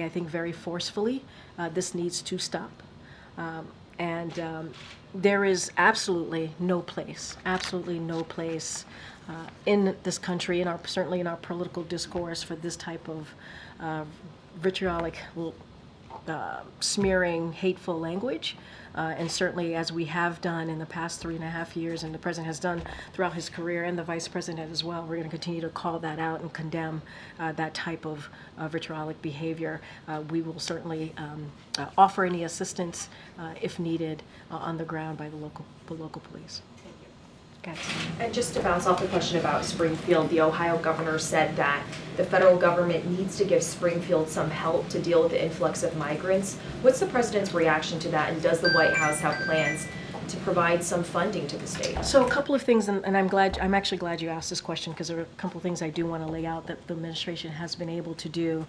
I think very forcefully, this needs to stop. There is absolutely no place in this country, certainly in our political discourse, for this type of vitriolic, smearing, hateful language. And certainly, as we have done in the past 3.5 years, and the president has done throughout his career, and the vice president as well, we're going to continue to call that out and condemn that type of vitriolic behavior. We will certainly offer any assistance if needed on the ground by the local police. Okay. And just to bounce off the question about Springfield, the Ohio governor said that the federal government needs to give Springfield some help to deal with the influx of migrants. What's the president's reaction to that, and does the White House have plans to provide some funding to the state? So a couple of things, and I'm actually glad you asked this question, because there are a couple of things I do want to lay out that the administration has been able to do.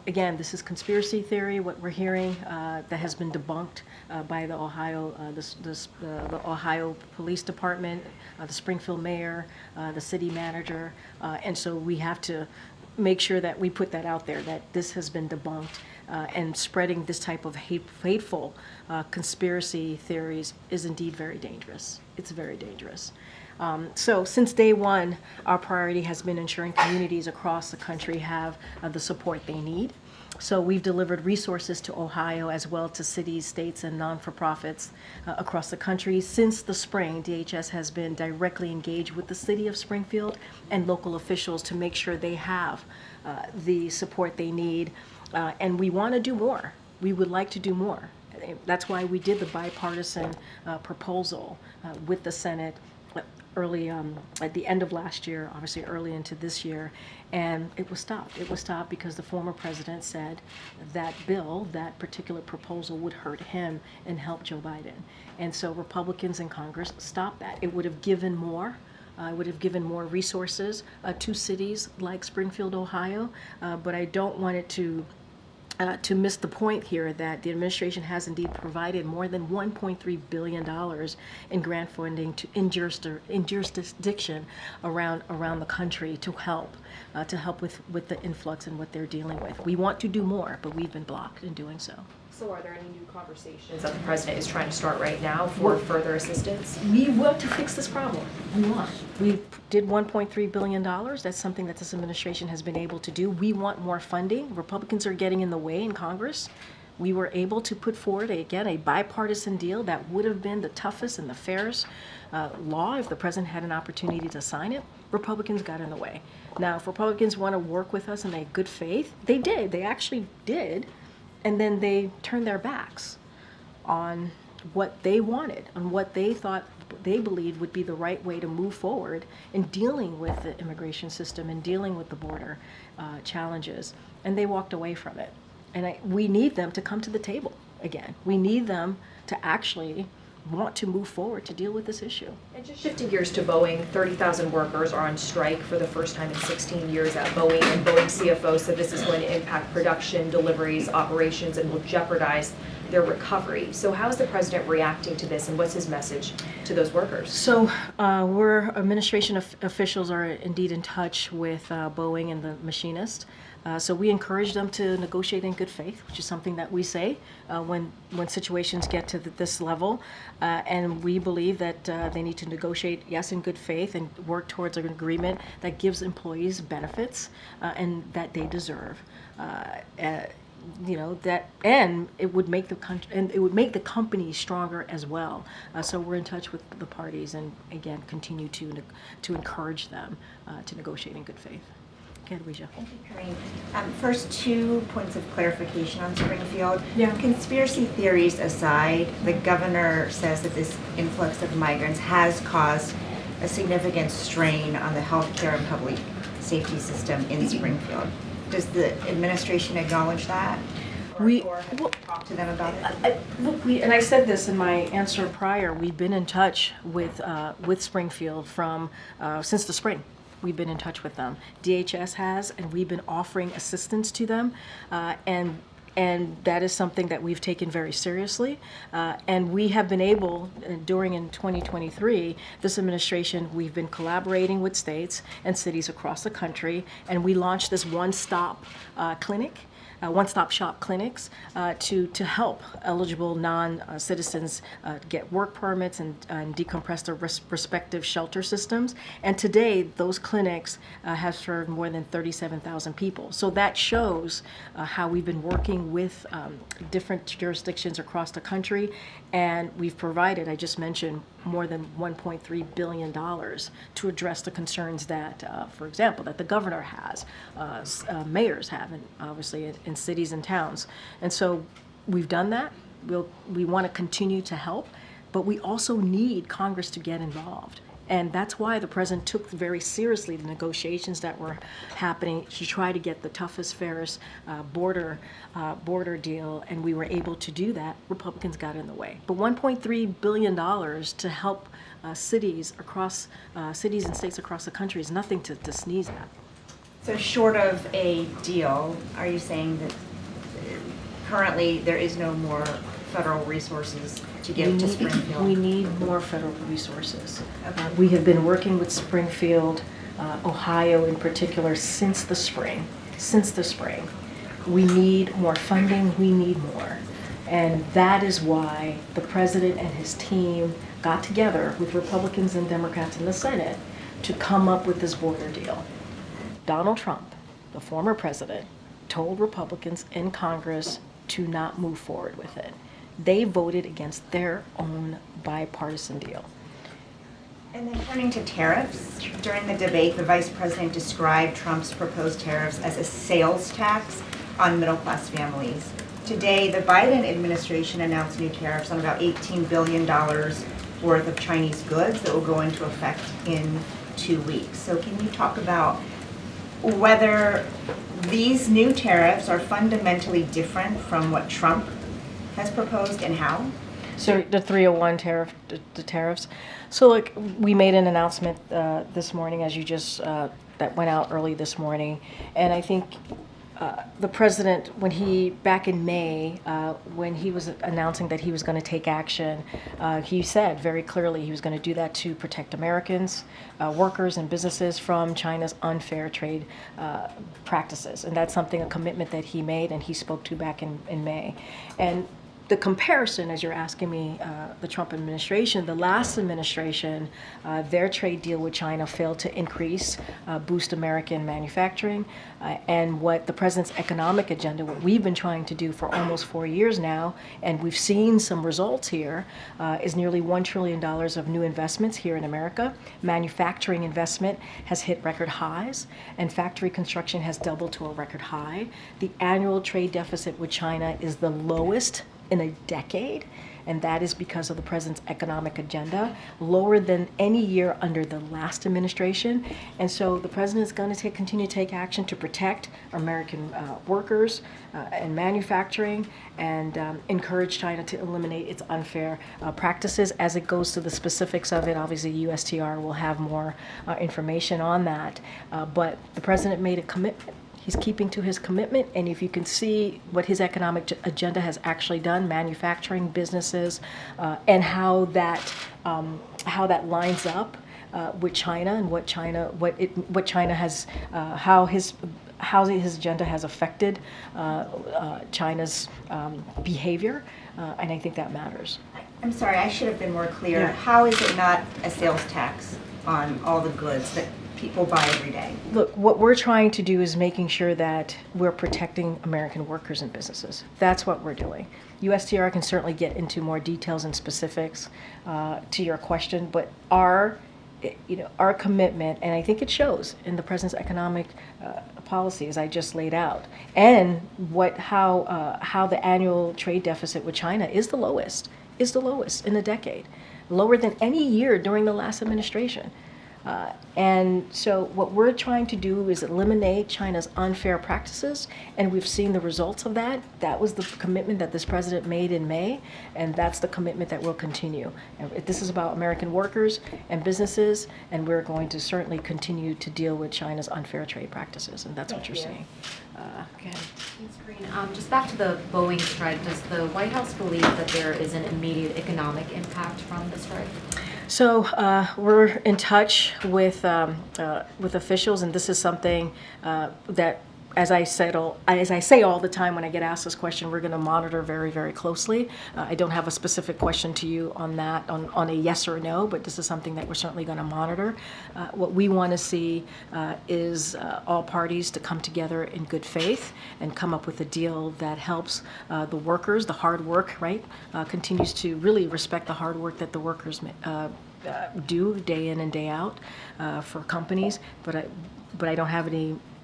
Again, this is conspiracy theory, what we're hearing, that has been debunked by the Ohio Police Department, the Springfield mayor, the city manager, and so we have to make sure that we put that out there, that this has been debunked. And spreading this type of hateful conspiracy theories is indeed very dangerous. It's very dangerous. So since day one, our priority has been ensuring communities across the country have the support they need. So we've delivered resources to Ohio, as well to cities, states, and non-for-profits across the country. Since the spring, DHS has been directly engaged with the city of Springfield and local officials to make sure they have the support they need. And we want to do more. We would like to do more. That's why we did the bipartisan proposal with the Senate early at the end of last year, obviously early into this year, and it was stopped. It was stopped because the former president said that bill, that particular proposal, would hurt him and help Joe Biden. And so Republicans in Congress stopped that. It would have given more. Would have given more resources to cities like Springfield, Ohio, but I don't want it to miss the point here that the administration has indeed provided more than $1.3 billion in grant funding in jurisdiction around the country to help with the influx and what they're dealing with. We want to do more, but we've been blocked in doing so. So are there any new conversations that the president is trying to start right now for further assistance? We want to fix this problem. We did $1.3 billion. That's something that this administration has been able to do. We want more funding. Republicans are getting in the way in Congress. We were able to put forward, a bipartisan deal that would have been the toughest and the fairest law if the president had an opportunity to sign it. Republicans got in the way. Now, if Republicans want to work with us in a good faith, they did. They actually did. And then they turned their backs on what they wanted, on what they thought they believed would be the right way to move forward in dealing with the immigration system and dealing with the border challenges. And they walked away from it. And we need them to come to the table again. We need them to actually want to move forward to deal with this issue. And just shifting gears to Boeing, 30,000 workers are on strike for the first time in 16 years at Boeing, and Boeing CFO said this is going to impact production, deliveries, operations, and will jeopardize their recovery. So how is the president reacting to this, and what's his message to those workers? So administration officials are indeed in touch with Boeing and the machinist. So we encourage them to negotiate in good faith, which is something that we say when situations get to this level. And we believe that they need to negotiate, yes, in good faith, and work towards an agreement that gives employees benefits and that they deserve. And it would make the company stronger as well. So we're in touch with the parties, and again, continue to encourage them to negotiate in good faith. Thank you, Karine. First, 2 points of clarification on Springfield. Yeah. Conspiracy theories aside, the governor says that this influx of migrants has caused a significant strain on the healthcare and public safety system in Springfield. Does the administration acknowledge that? Or talk to them about it? And I said this in my answer prior, we've been in touch with Springfield since the spring. We've been in touch with them. DHS has, and we've been offering assistance to them, and that is something that we've taken very seriously. And we have been able, in 2023, this administration, we've been collaborating with states and cities across the country, and we launched this one-stop clinic one-stop shop clinics to help eligible non-citizens get work permits and decompress their respective shelter systems. And today, those clinics have served more than 37,000 people. So that shows how we've been working with different jurisdictions across the country, and we've provided, I just mentioned, more than $1.3 billion to address the concerns that, for example, that the governor has, mayors have, and obviously in cities and towns. And so we've done that. We want to continue to help, but we also need Congress to get involved. And that's why the president took very seriously the negotiations that were happening to try to get the toughest, fairest border deal, and we were able to do that. Republicans got in the way. But $1.3 billion to help cities and states across the country is nothing to sneeze at. So short of a deal, are you saying that currently there is no more federal resources to give to Springfield? We need more federal resources. Okay. We have been working with Springfield, Ohio in particular, since the spring. We need more funding, we need more. And that is why the president and his team got together with Republicans and Democrats in the Senate to come up with this border deal. Donald Trump, the former president, told Republicans in Congress to not move forward with it. They voted against their own bipartisan deal. And then turning to tariffs, during the debate, the vice president described Trump's proposed tariffs as a sales tax on middle-class families. Today, the Biden administration announced new tariffs on about $18 billion worth of Chinese goods that will go into effect in 2 weeks. So can you talk about whether these new tariffs are fundamentally different from what Trump has proposed and how? So the 301 tariff, the tariffs. So like we made an announcement this morning, as you just, that went out early this morning. And I think the president, back in May, when he was announcing that he was going to take action, he said very clearly he was going to do that to protect Americans, workers and businesses from China's unfair trade practices. And that's a commitment that he made and he spoke to back in May. And the comparison, as you're asking me, the Trump administration, the last administration, their trade deal with China failed to boost American manufacturing. And what the president's economic agenda, what we've been trying to do for almost 4 years now, and we've seen some results here, is nearly $1 trillion of new investments here in America. Manufacturing investment has hit record highs, and factory construction has doubled to a record high. The annual trade deficit with China is the lowest in a decade, and that is because of the president's economic agenda, lower than any year under the last administration. And so the president is going to continue to take action to protect American workers and manufacturing, and encourage China to eliminate its unfair practices. As it goes to the specifics of it, obviously USTR will have more information on that. But the president made a commitment. He's keeping to his commitment, and if you can see what his economic agenda has actually done, manufacturing, businesses, and how that lines up with China and how his agenda has affected China's behavior, and I think that matters. I'm sorry, I should have been more clear. Yeah. How is it not a sales tax on all the goods that people buy every day? Look, what we're trying to do is making sure that we're protecting American workers and businesses. That's what we're doing. USTR can certainly get into more details and specifics to your question, but our commitment, and I think it shows in the president's economic policy, as I just laid out, and how the annual trade deficit with China is the lowest in a decade, lower than any year during the last administration. And so what we're trying to do is eliminate China's unfair practices, and we've seen the results of that. That was the commitment that this president made in May, and that's the commitment that will continue. And this is about American workers and businesses, and we're going to certainly continue to deal with China's unfair trade practices, and that's what you're seeing. Okay. Thanks, Karine. Just back to the Boeing strike, does the White House believe that there is an immediate economic impact from the strike? So we're in touch with officials, and this is something that as I say all the time when I get asked this question, we're going to monitor very, very closely. I don't have a specific question to you on that, on a yes or no, but this is something that we're certainly going to monitor. What we want to see is all parties to come together in good faith and come up with a deal that helps the workers, the hard work, right? Continues to really respect the hard work that the workers do day in and day out for companies, but I don't have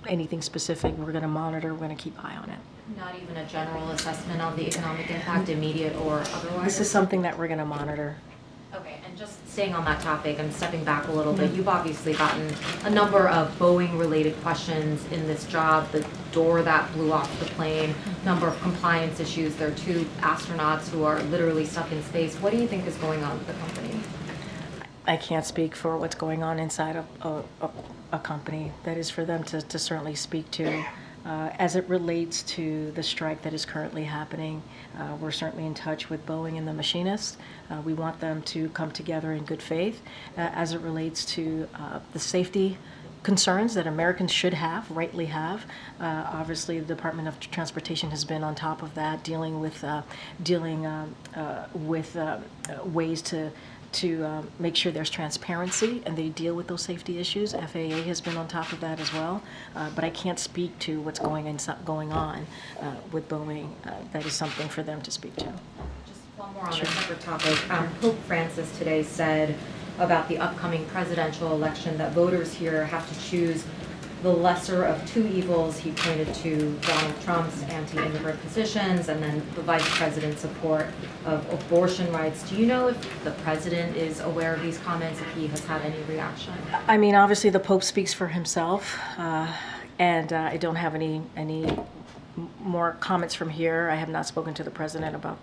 anything specific. We're going to monitor. We're going to keep eye on it. Not even a general assessment on the economic impact, immediate or otherwise? This is something that we're going to monitor. Okay, and just staying on that topic, I'm stepping back a little bit. You've obviously gotten a number of Boeing-related questions in this job, the door that blew off the plane, number of compliance issues. There are 2 astronauts who are literally stuck in space. What do you think is going on with the company? I can't speak for what's going on inside a company. That is for them to certainly speak to. As it relates to the strike that is currently happening, we're certainly in touch with Boeing and the machinists. We want them to come together in good faith as it relates to the safety concerns that Americans should have, rightly have. Obviously, the Department of Transportation has been on top of that, dealing with ways to make sure there's transparency and they deal with those safety issues. FAA has been on top of that as well, but I can't speak to what's going on with Boeing. That is something for them to speak to. Just one more on a separate topic. Pope Francis today said about the upcoming presidential election that voters here have to choose the lesser of 2 evils. He pointed to Donald Trump's anti-immigrant positions and then the vice president's support of abortion rights. Do you know if the president is aware of these comments, if he has had any reaction? I mean, obviously the Pope speaks for himself, and I don't have any more comments from here. I have not spoken to the president about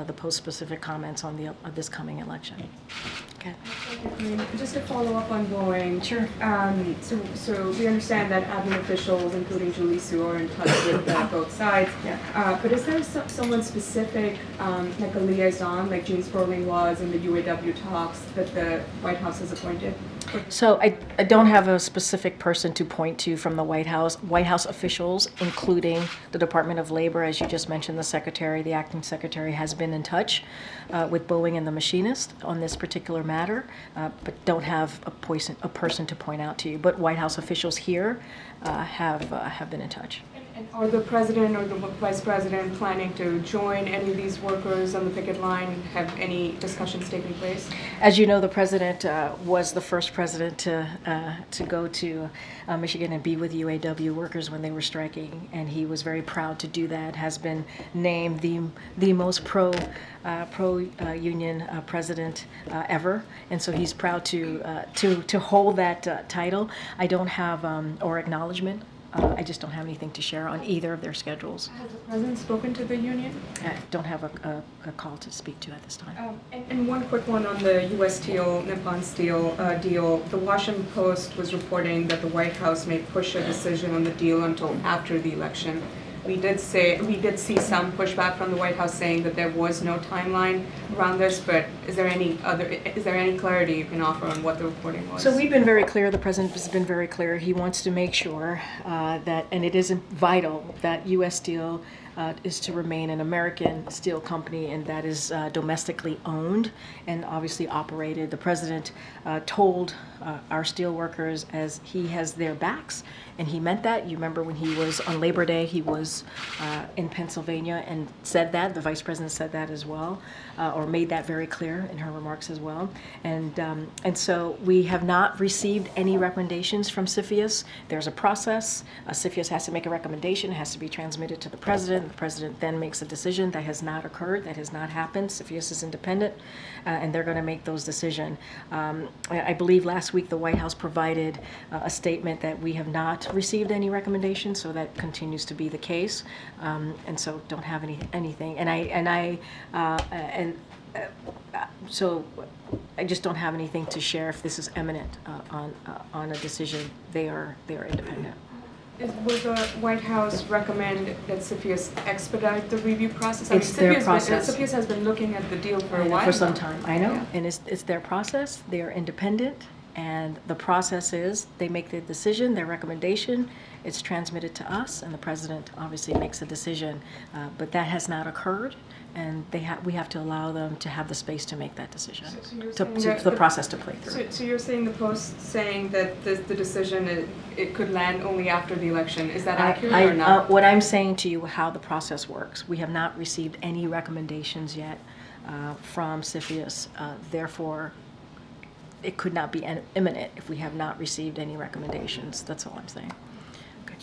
the Pope-specific comments on this coming election. Okay. Just to follow up on Boeing. Sure. So we understand that admin officials, including Julie Sue, are in touch with both sides. Yeah. But is there someone specific, like a liaison, like Gene Sperling was in the UAW talks, that the White House has appointed? So I don't have a specific person to point to from the White House. White House officials, including the Department of Labor, as you just mentioned, the acting secretary has been in touch with Boeing and the machinist on this particular matter, but don't have a person to point out to you. But White House officials here have been in touch. And are the president or the vice president planning to join any of these workers on the picket line? Have any discussions taken place? As you know, the president was the first president to go to Michigan and be with UAW workers when they were striking, and he was very proud to do that. Has been named the most pro union president ever, and so he's proud to hold that title. I don't have or acknowledgement. I just don't have anything to share on either of their schedules. Has the president spoken to the union? I don't have a call to speak to at this time. And one quick one on the U.S. Steel, Nippon Steel deal. The Washington Post was reporting that the White House may push a decision on the deal until after the election. We did see some pushback from the White House saying that there was no timeline around this, but is there any clarity you can offer on what the reporting was? So we've been very clear, the president has been very clear, he wants to make sure that, and it is vital, that U.S. Steel is to remain an American steel company, and that is domestically owned and obviously operated. The president told our steel workers as he has their backs, and he meant that. You remember when he was on Labor Day, he was in Pennsylvania and said that. The vice president said that as well, or made that very clear in her remarks as well. And so we have not received any recommendations from CFIUS. There's a process. CFIUS has to make a recommendation. It has to be transmitted to the president. The president then makes a decision. That has not occurred. That has not happened. CFIUS is independent, and they're going to make those decisions. I believe last week the White House provided a statement that we have not received any recommendations, so that continues to be the case. And so don't have anything. So I just don't have anything to share if this is imminent on a decision. They are independent. Will the White House recommend that CFIUS expedite the review process? It's their process. CFIUS has been looking at the deal for a while. For some time, I know. Yeah. And it's their process. They are independent. And the process is they make the decision, their recommendation, it's transmitted to us, and the president obviously makes a decision. But that has not occurred, and we have to allow them to have the space to make that decision, So you're to saying that the process to play through. So you're saying the Post saying that the decision, it could land only after the election. Is that accurate or not? What I'm saying to you, how the process works, we have not received any recommendations yet from CFIUS. Therefore, it could not be imminent if we have not received any recommendations. That's all I'm saying.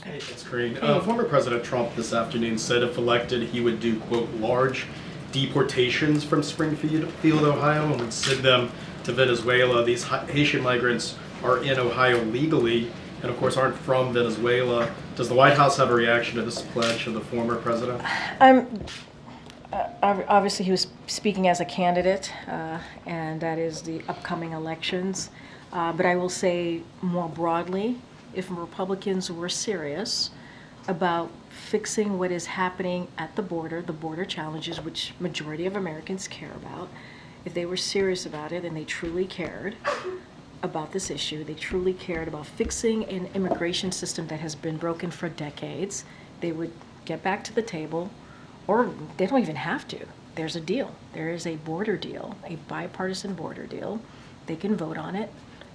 Hey, it's Karine. Former President Trump this afternoon said if elected, he would do, quote, large deportations from Springfield, Ohio, and would send them to Venezuela. These Haitian migrants are in Ohio legally, and of course aren't from Venezuela. Does the White House have a reaction to this pledge of the former president? Obviously, he was speaking as a candidate, and that is the upcoming elections. But I will say more broadly, if Republicans were serious about fixing what is happening at the border challenges, which majority of Americans care about, if they were serious about it and they truly cared about this issue, they truly cared about fixing an immigration system that has been broken for decades, they would get back to the table, or they don't even have to. There's a deal. There is a border deal, a bipartisan border deal. They can vote on it,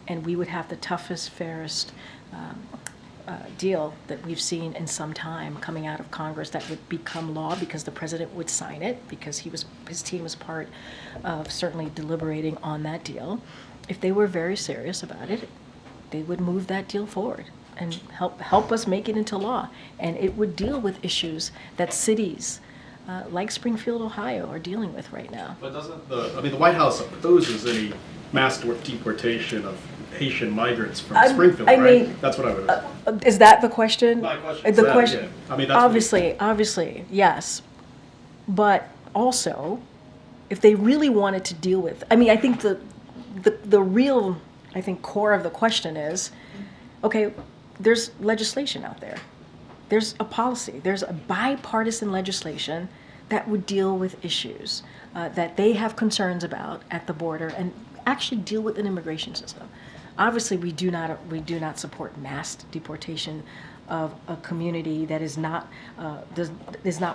and we would have the toughest, fairest deal that we've seen in some time coming out of Congress that would become law because the president would sign it, because his team was part of certainly deliberating on that deal. If they were very serious about it, they would move that deal forward and help us make it into law. And it would deal with issues that cities like Springfield, Ohio are dealing with right now. But doesn't the White House opposes any mass deportation of Haitian migrants from Springfield, I right? mean, That's what I would. Is that the question? My question is The that, question, yeah. I mean, that's obviously, yes. But also, if they really wanted to deal with, I mean, I think the real, I think, core of the question is, okay, there's legislation out there. There's a policy. There's a bipartisan legislation that would deal with issues that they have concerns about at the border and actually deal with an immigration system. Obviously, we do not support mass deportation of a community that is not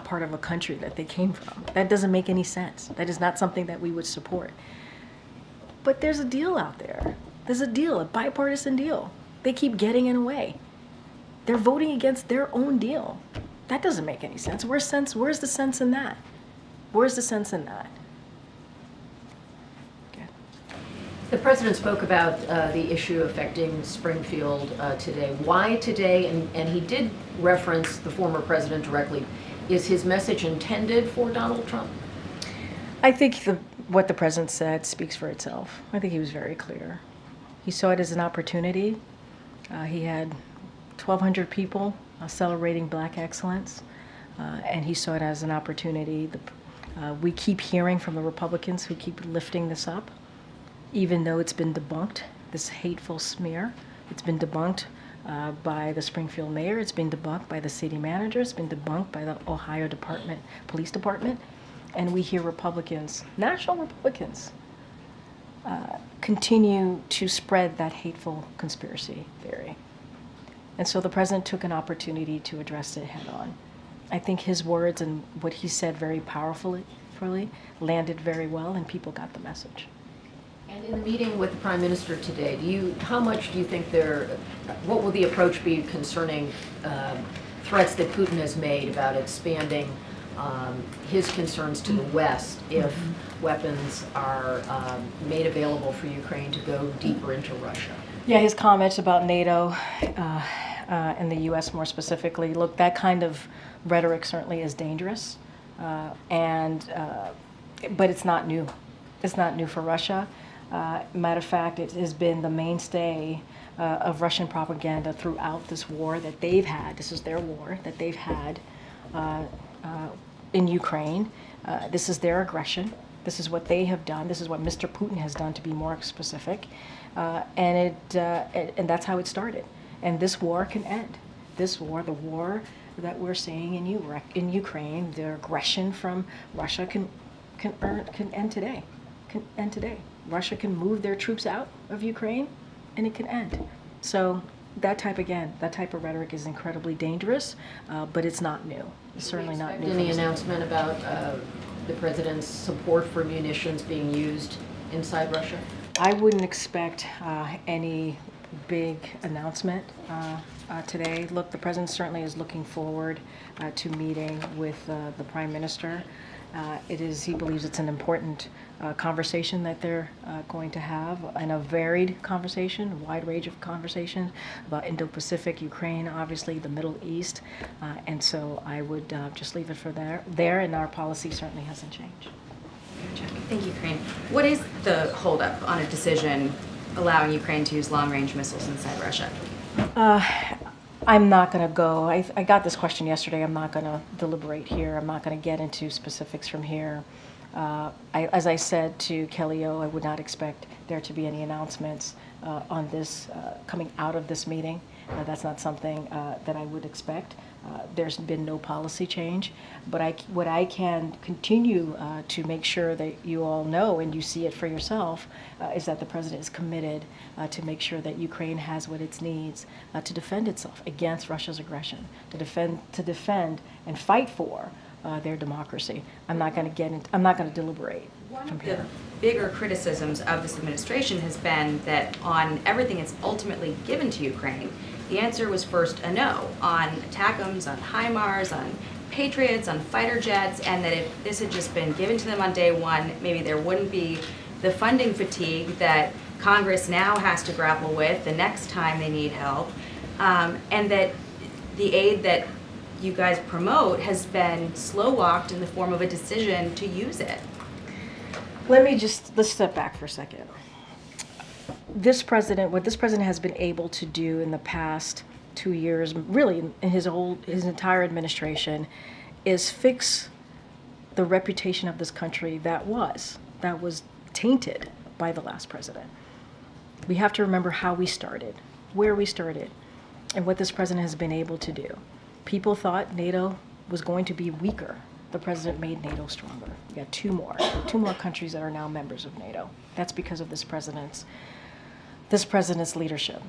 part of a country that they came from. That doesn't make any sense. That is not something that we would support. But there's a deal out there. There's a deal, a bipartisan deal. They keep getting in the way. They're voting against their own deal. That doesn't make any sense. Where's the sense in that? Where's the sense in that? Okay. The president spoke about the issue affecting Springfield today. Why today? And he did reference the former president directly. Is his message intended for Donald Trump? I think what the president said speaks for itself. I think he was very clear. He saw it as an opportunity. He had 1,200 people celebrating Black excellence, and he saw it as an opportunity. We keep hearing from the Republicans who keep lifting this up, even though it's been debunked, this hateful smear. It's been debunked by the Springfield mayor. It's been debunked by the city manager. It's been debunked by the Ohio Police Department. And we hear Republicans, national Republicans, continue to spread that hateful conspiracy theory. And so the president took an opportunity to address it head on. I think his words and what he said very powerfully landed very well, and people got the message. And in the meeting with the Prime Minister today, how much do you think what will the approach be concerning threats that Putin has made about expanding his concerns to the West if weapons are made available for Ukraine to go deeper into Russia? Yeah, his comments about NATO and the U.S. more specifically, look, that kind of rhetoric certainly is dangerous, but it's not new. It's not new for Russia. Matter of fact, it has been the mainstay of Russian propaganda throughout this war that they've had. This is their war that they've had in Ukraine. This is their aggression. This is what they have done. This is what Mr. Putin has done, to be more specific. And that's how it started. And this war can end. This war, the war that we're seeing in Ukraine, the aggression from Russia can end today. Can end today. Russia can move their troops out of Ukraine, and it can end. So that type of rhetoric is incredibly dangerous, but it's not new. It's certainly not new. Any announcement about the president's support for munitions being used inside Russia? I wouldn't expect any big announcement today. Look, the president certainly is looking forward to meeting with the prime minister. He believes it's an important conversation that they're going to have, and a varied conversation, a wide range of conversations about Indo-Pacific, Ukraine, obviously the Middle East, and so I would just leave it for there, and our policy certainly hasn't changed. Thank you, Karine. What is the holdup on a decision allowing Ukraine to use long-range missiles inside Russia? I'm not going to go. I got this question yesterday. I'm not going to deliberate here. I'm not going to get into specifics from here. As I said to Kelly O, I would not expect there to be any announcements on this coming out of this meeting. That's not something that I would expect. There's been no policy change, but what I can continue to make sure that you all know and you see it for yourself is that the president is committed to make sure that Ukraine has what it needs to defend itself against Russia's aggression, to defend and fight for their democracy. I'm not going to deliberate. One of the bigger criticisms of this administration has been that on everything that's ultimately given to Ukraine, the answer was first a no on ATACMS, on HIMARS, on Patriots, on fighter jets, and that if this had just been given to them on day one, maybe there wouldn't be the funding fatigue that Congress now has to grapple with the next time they need help, and that the aid that you guys promote has been slow-walked in the form of a decision to use it. Let's step back for a second. What this president has been able to do in the past 2 years, really in his entire administration, is fix the reputation of this country that was tainted by the last president. We have to remember how we started, where we started, and what this president has been able to do. People thought NATO was going to be weaker. The president made NATO stronger. We got two more countries that are now members of NATO. That's because of this president's leadership.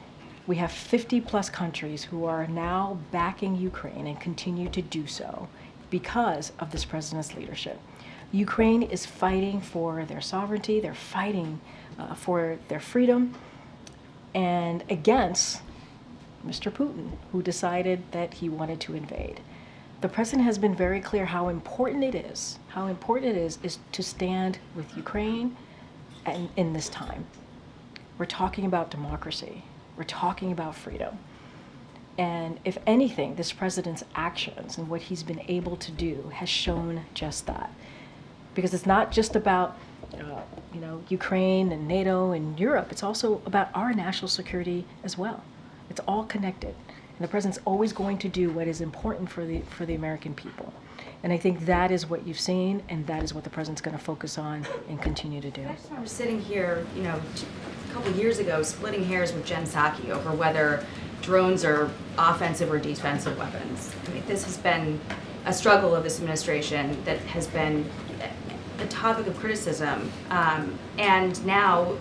We have 50+ countries who are now backing Ukraine and continue to do so because of this president's leadership. Ukraine is fighting for their sovereignty, they're fighting for their freedom, and against Mr. Putin, who decided that he wanted to invade. The president has been very clear how important it is to stand with Ukraine and in this time. We're talking about democracy. We're talking about freedom. And if anything, this president's actions and what he's been able to do has shown just that. Because it's not just about Ukraine and NATO and Europe. It's also about our national security as well. It's all connected. And the president's always going to do what is important for the American people. And I think that is what you've seen, and that is what the president's going to focus on and continue to do. I just remember sitting here, a couple years ago, splitting hairs with Jen Psaki over whether drones are offensive or defensive weapons. I mean, this has been a struggle of this administration that has been a topic of criticism. And now,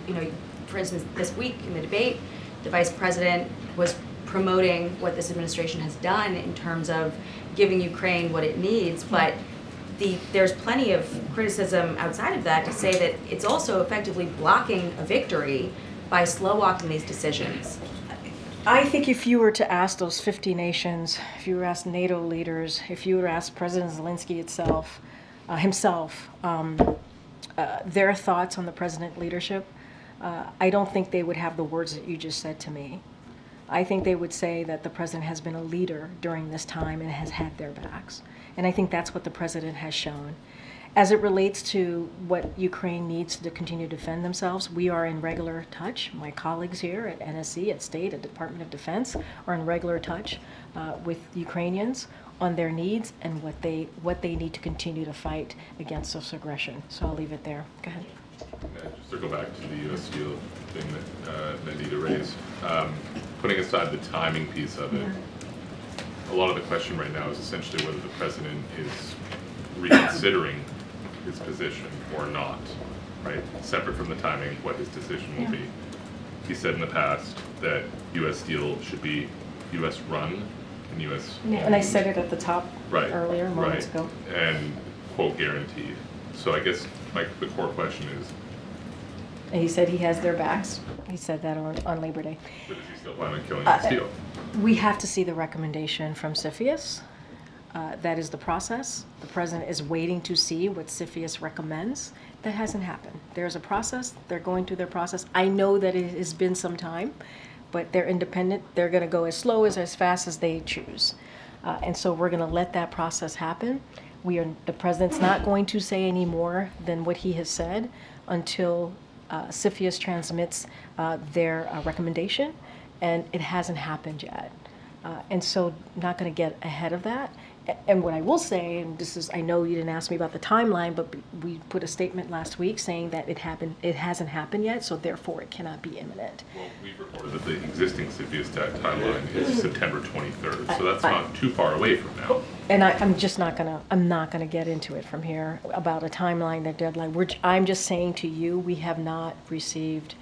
for instance, this week in the debate, the vice president was promoting what this administration has done in terms of giving Ukraine what it needs, but there's plenty of criticism outside of that to say that it's also effectively blocking a victory by slow-walking these decisions. I think if you were to ask those 50 nations, if you were to ask NATO leaders, if you were to ask President Zelensky himself, their thoughts on the president leadership, I don't think they would have the words that you just said to me. I think they would say that the president has been a leader during this time and has had their backs. And I think that's what the president has shown. As it relates to what Ukraine needs to continue to defend themselves, we are in regular touch. My colleagues here at NSC, at State, at Department of Defense are in regular touch with Ukrainians on their needs and what they need to continue to fight against this aggression. So I'll leave it there. Go ahead. Just to go back to the U.S. Steel thing that Anita raised, putting aside the timing piece of it, a lot of the question right now is essentially whether the president is reconsidering his position or not, right? Separate from the timing, what his decision will be. he said in the past that U.S. steel should be U.S. run and U.S. And I said it at the top right, earlier, moments right, ago. and quote guaranteed. So I guess the core question is, And he said he has their backs. He said that on Labor Day. but is he still planning on killing U.S. steel? We have to see the recommendation from CFIUS. That is the process. The president is waiting to see what CFIUS recommends. That hasn't happened. There's a process. They're going through their process. I know that it has been some time, but they're independent. They're going to go as slow as fast as they choose. And so we're going to let that process happen. The president's not going to say any more than what he has said until CFIUS transmits their recommendation, and it hasn't happened yet. And so not going to get ahead of that. And what I will say, and this is, I know you didn't ask me about the timeline, but we put a statement last week saying that it hasn't happened yet, so therefore it cannot be imminent. Well, we've reported that the existing CFIUS timeline is September 23rd, so that's not too far away from now. And I'm not gonna get into it from here about a timeline, their deadline. I'm just saying to you, we have not received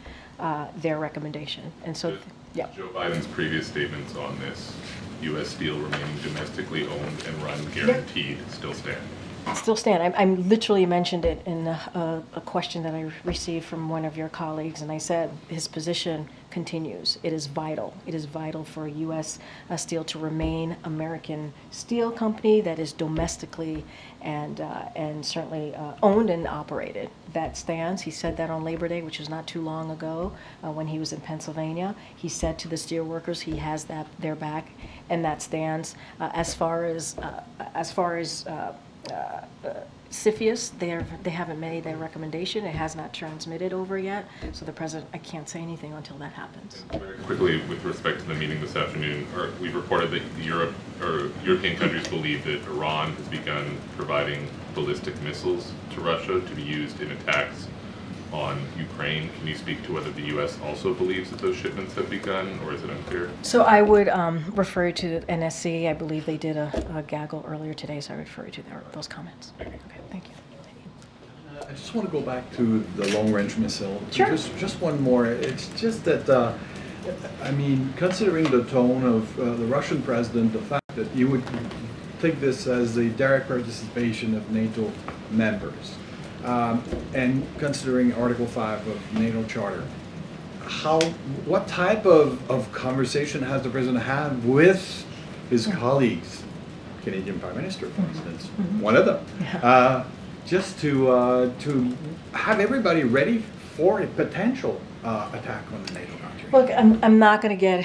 their recommendation, and so, yeah. Joe Biden's previous statements on this, U.S. steel remaining domestically owned and run guaranteed, still stand. Still stand. I literally mentioned it in a question that I received from one of your colleagues, and I said his position continues. It is vital. It is vital for U.S. Steel to remain American steel company that is domestically and certainly owned and operated. That stands. He said that on Labor Day, which was not too long ago, when he was in Pennsylvania. He said to the steel workers he has their back, and that stands. As far as CFIUS, they haven't made their recommendation. It has not transmitted over yet. So the president, I can't say anything until that happens. Very quickly, with respect to the meeting this afternoon, we've reported that European countries believe that Iran has begun providing ballistic missiles to Russia to be used in attacks on Ukraine. Can you speak to whether the U.S. also believes that those shipments have begun, or is it unclear? So I would refer you to NSC. I believe they did a gaggle earlier today, so I would refer you to those comments. Okay, thank you. I just want to go back to the long-range missile. Sure. Just one more. It's just that, I mean, considering the tone of the Russian president, the fact that you would take this as a direct participation of NATO members, and considering Article 5 of NATO Charter, what type of conversation has the president had with his colleagues, Canadian Prime Minister, for instance, one of them, just to have everybody ready for a potential attack on the NATO country? Look, I'm not going to get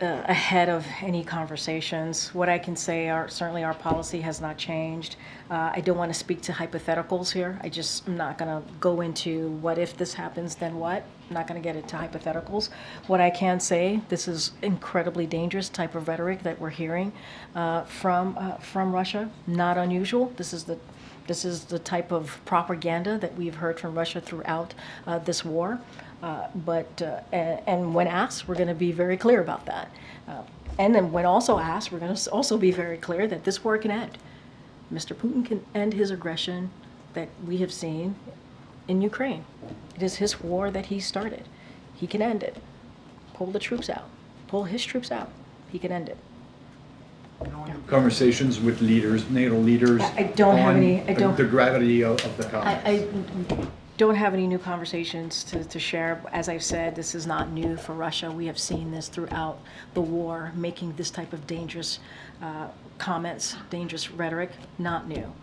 ahead of any conversations. What I can say are certainly our policy has not changed. I don't want to speak to hypotheticals here. I'm not going to go into what if this happens, then what. I'm not going to get into hypotheticals. What I can say, this is incredibly dangerous type of rhetoric that we're hearing from Russia. Not unusual. This is the type of propaganda that we've heard from Russia throughout this war. And when asked, we're going to be very clear about that. And then when also asked, we're going to also be very clear that this war can end. Mr. Putin can end his aggression that we have seen in Ukraine. It is his war that he started. He can end it. Pull the troops out. Pull his troops out. He can end it. Conversations with leaders, NATO leaders. I don't have any. The gravity of the conflict. I don't have any new conversations to share. As I've said, this is not new for Russia. We have seen this throughout the war, making this type of dangerous comments, dangerous rhetoric, not new.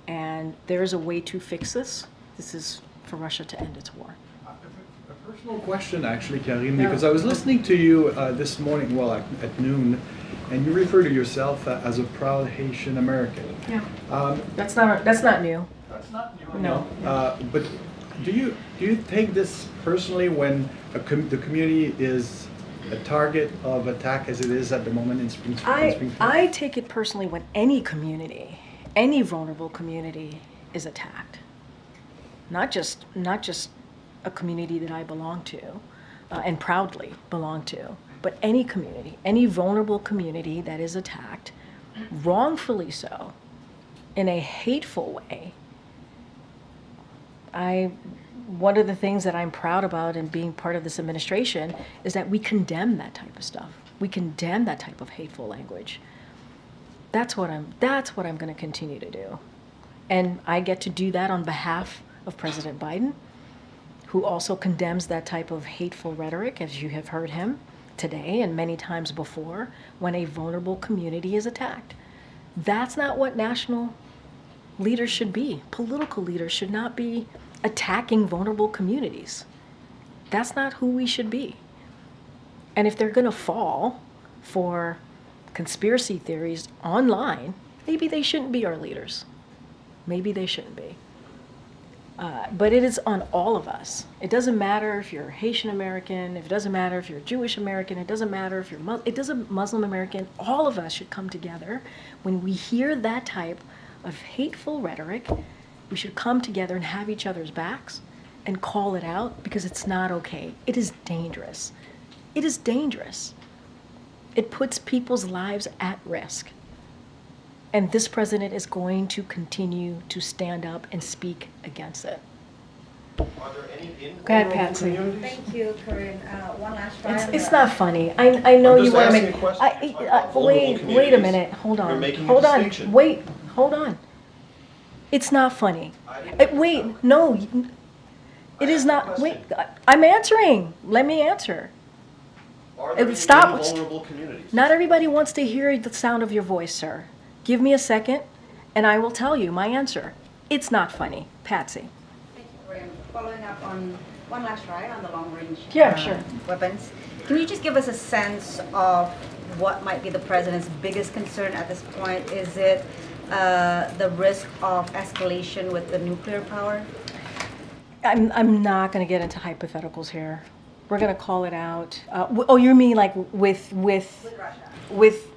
And there is a way to fix this. This is for Russia to end its war. A personal question, actually, Karine, because I was listening to you this morning, well, at noon, and you refer to yourself as a proud Haitian American. Yeah. That's not new. That's not new. No. But do you take this personally when the community is a target of attack as it is at the moment in Springfield? I take it personally when any community, any vulnerable community is attacked. Not just a community that I belong to and proudly belong to, but any community, any vulnerable community that is attacked, wrongfully so, in a hateful way, one of the things that I'm proud about in being part of this administration is that we condemn that type of stuff. We condemn that type of hateful language. That's what I'm going to continue to do. And I get to do that on behalf of President Biden, who also condemns that type of hateful rhetoric, as you have heard him today and many times before, when a vulnerable community is attacked. That's not what national leaders should be. Political leaders should not be attacking vulnerable communities. That's not who we should be. And if they're going to fall for conspiracy theories online, maybe they shouldn't be our leaders. Maybe they shouldn't be. But it is on all of us. It doesn't matter if you're Haitian American, it doesn't matter if you're Jewish American, it doesn't matter if you're Muslim American. All of us should come together. When we hear that type of hateful rhetoric, we should come together and have each other's backs and call it out, because it's not okay. It is dangerous. It is dangerous. It puts people's lives at risk. And this president is going to continue to stand up and speak against it. Are there any Go ahead, Patsy. Thank you, Karine. One last try. It's not funny. I know I'm you just want to asking make. a question. Wait a Communities. minute. Hold on. You're making a Hold on. distinction. Wait. Hold on. It's not funny. Wait. No. It is not. Wait. I'm answering. Let me answer. Are there Stop. any vulnerable communities? Not everybody wants to hear the sound of your voice, sir. Give me a second, and I will tell you my answer. It's not funny. Patsy. Thank you, Karine. Following up on one last try on the long-range Sure. weapons, can you just give us a sense of what might be the president's biggest concern at this point? Is it the risk of escalation with the nuclear power? I'm not going to get into hypotheticals here. We're going to call it out. You mean like with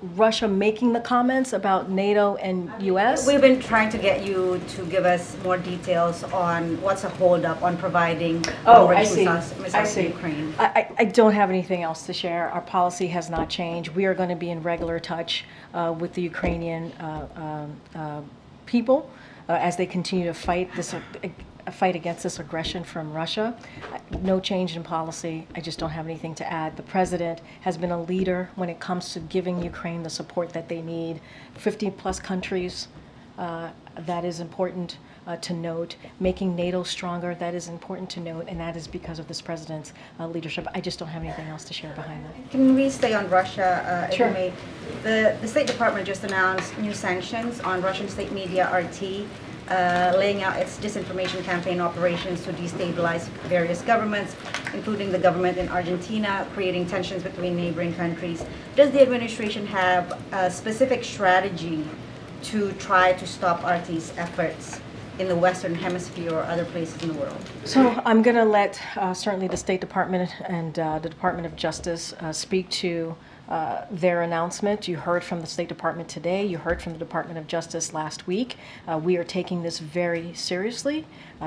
Russia making the comments about NATO and U.S.? We've been trying to get you to give us more details on what's a holdup on providing I missiles see. to Ukraine. I don't have anything else to share. Our policy has not changed. We are going to be in regular touch with the Ukrainian people as they continue to fight against this aggression from Russia. No change in policy. I just don't have anything to add. The president has been a leader when it comes to giving Ukraine the support that they need. 50 plus countries, that is important to note. Making NATO stronger, that is important to note, and that is because of this president's leadership. I just don't have anything else to share behind that. Can we stay on Russia? Sure. If you may? The State Department just announced new sanctions on Russian state media RT, laying out its disinformation campaign operations to destabilize various governments, including the government in Argentina, creating tensions between neighboring countries. Does the administration have a specific strategy to try to stop RT's efforts in the Western Hemisphere or other places in the world? So I'm going to let certainly the State Department and the Department of Justice speak to their announcement. You heard from the State Department today. You heard from the Department of Justice last week. We are taking this very seriously.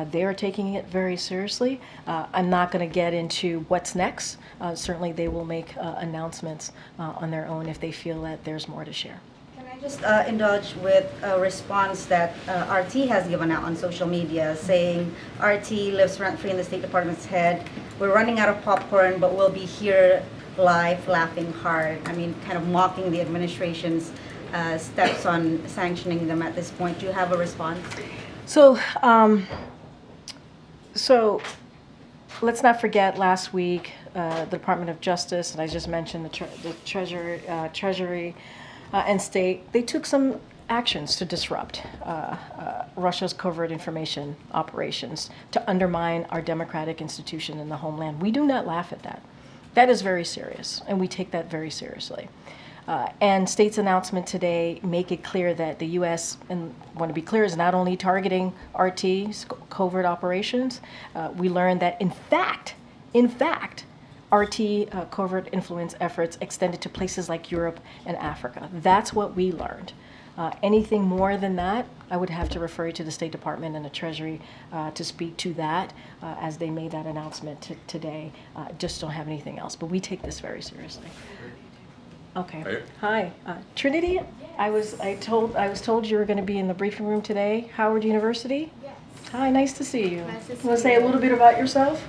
They are taking it very seriously. I'm not going to get into what's next. Certainly they will make announcements on their own if they feel that there's more to share. Can I just indulge with a response that RT has given out on social media, saying RT lives rent-free in the State Department's head. We're running out of popcorn, but we'll be here live, laughing hard. I mean, kind of mocking the administration's steps on sanctioning them at this point. Do you have a response? So let's not forget last week, the Department of Justice, and I just mentioned the Treasury and State, they took some actions to disrupt Russia's covert information operations, to undermine our democratic institution in the homeland. We do not laugh at that. That is very serious, and we take that very seriously. And State's announcement today make it clear that the U.S., and I want to be clear, is not only targeting RT's covert operations. We learned that, in fact, RT covert influence efforts extended to places like Europe and Africa. That's what we learned. Anything more than that, I would have to refer you to the State Department and the Treasury to speak to that as they made that announcement today. Just don't have anything else, but we take this very seriously. Okay. Hi, Trinity. I was told you were going to be in the briefing room today. Howard University. Yes. Hi, nice to see you. Nice to You want to see say a you. little bit about yourself?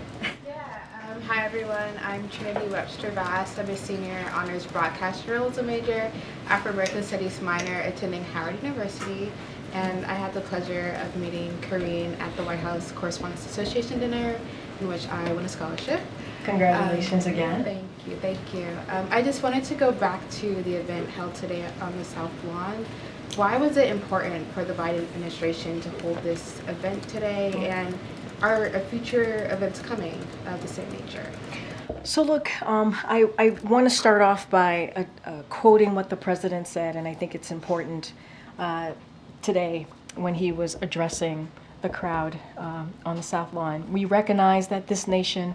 Hi everyone, I'm Trinity Webster. I'm a senior honors broadcast journalism major, Afro-American Studies minor, attending Howard University, and I had the pleasure of meeting Karine at the White House Correspondents Association dinner, in which I won a scholarship. Congratulations again. Thank you. I just wanted to go back to the event held today on the South Lawn. Why was it important for the Biden administration to hold this event today, and are future events coming of the same nature? So look, I want to start off by quoting what the president said, and I think it's important today when he was addressing the crowd on the South Lawn. We recognize that this nation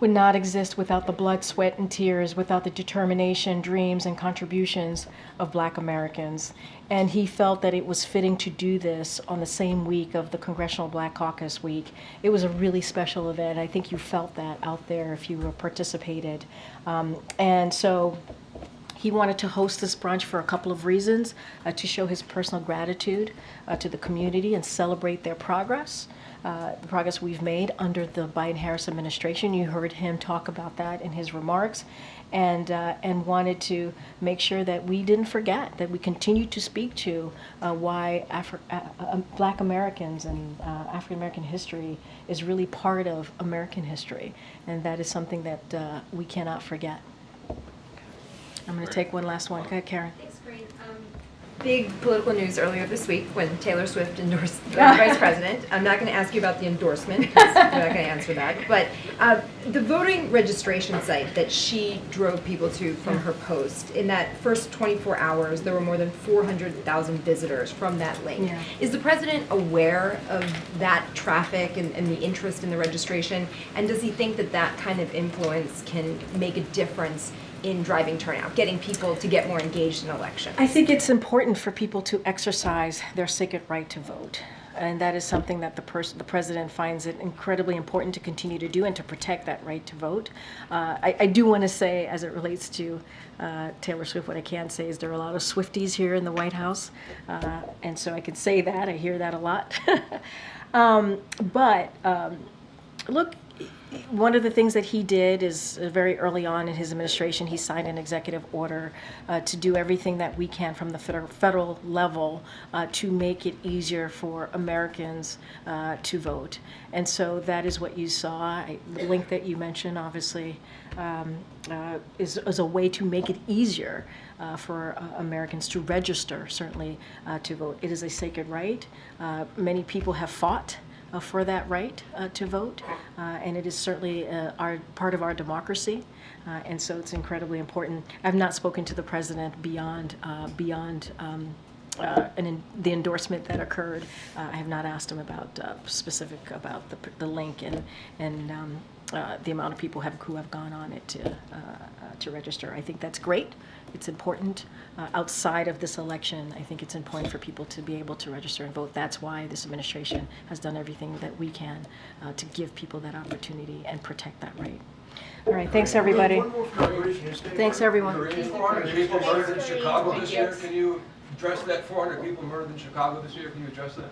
would not exist without the blood, sweat, and tears, without the determination, dreams, and contributions of Black Americans. And he felt that it was fitting to do this on the same week of the Congressional Black Caucus Week. It was a really special event. I think you felt that out there if you participated. And so he wanted to host this brunch for a couple of reasons, to show his personal gratitude to the community and celebrate their progress. The progress we've made under the Biden-Harris administration. You heard him talk about that in his remarks, and wanted to make sure that we didn't forget, that we continue to speak to why Black Americans and African American history is really part of American history, and that is something that we cannot forget. I'm going to take one last one. Go ahead, Karen. Thanks, Karine. Big political news earlier this week when Taylor Swift endorsed the vice president. I'm not going to ask you about the endorsement because you're not going to answer that. But the voting registration site that she drove people to from her post, in that first 24 hours, there were more than 400,000 visitors from that link. Yeah. Is the president aware of that traffic and the interest in the registration? And does he think that that kind of influence can make a difference in driving turnout, getting people to get more engaged in elections? I think it's important for people to exercise their sacred right to vote. And that is something that the president finds it incredibly important to continue to do and to protect that right to vote. I do want to say, as it relates to Taylor Swift, what I can say is there are a lot of Swifties here in the White House. And so I can say that. I hear that a lot. Look, one of the things that he did is very early on in his administration, he signed an executive order to do everything that we can from the federal level to make it easier for Americans to vote. And so that is what you saw. The link that you mentioned, obviously, is a way to make it easier for Americans to register, certainly, to vote. It is a sacred right. Many people have fought for that right to vote, and it is certainly part of our democracy, and so it's incredibly important. I've not spoken to the president beyond the endorsement that occurred. I have not asked him about specific about the link and the amount of people who have gone on it to register. I think that's great. It's important. Outside of this election, I think it's important for people to be able to register and vote. That's why this administration has done everything that we can to give people that opportunity and protect that right. All right, thanks everybody. Thanks everyone. 400 people murdered in Chicago this year. Can you address that? 400 people murdered in Chicago this year. Can you address that?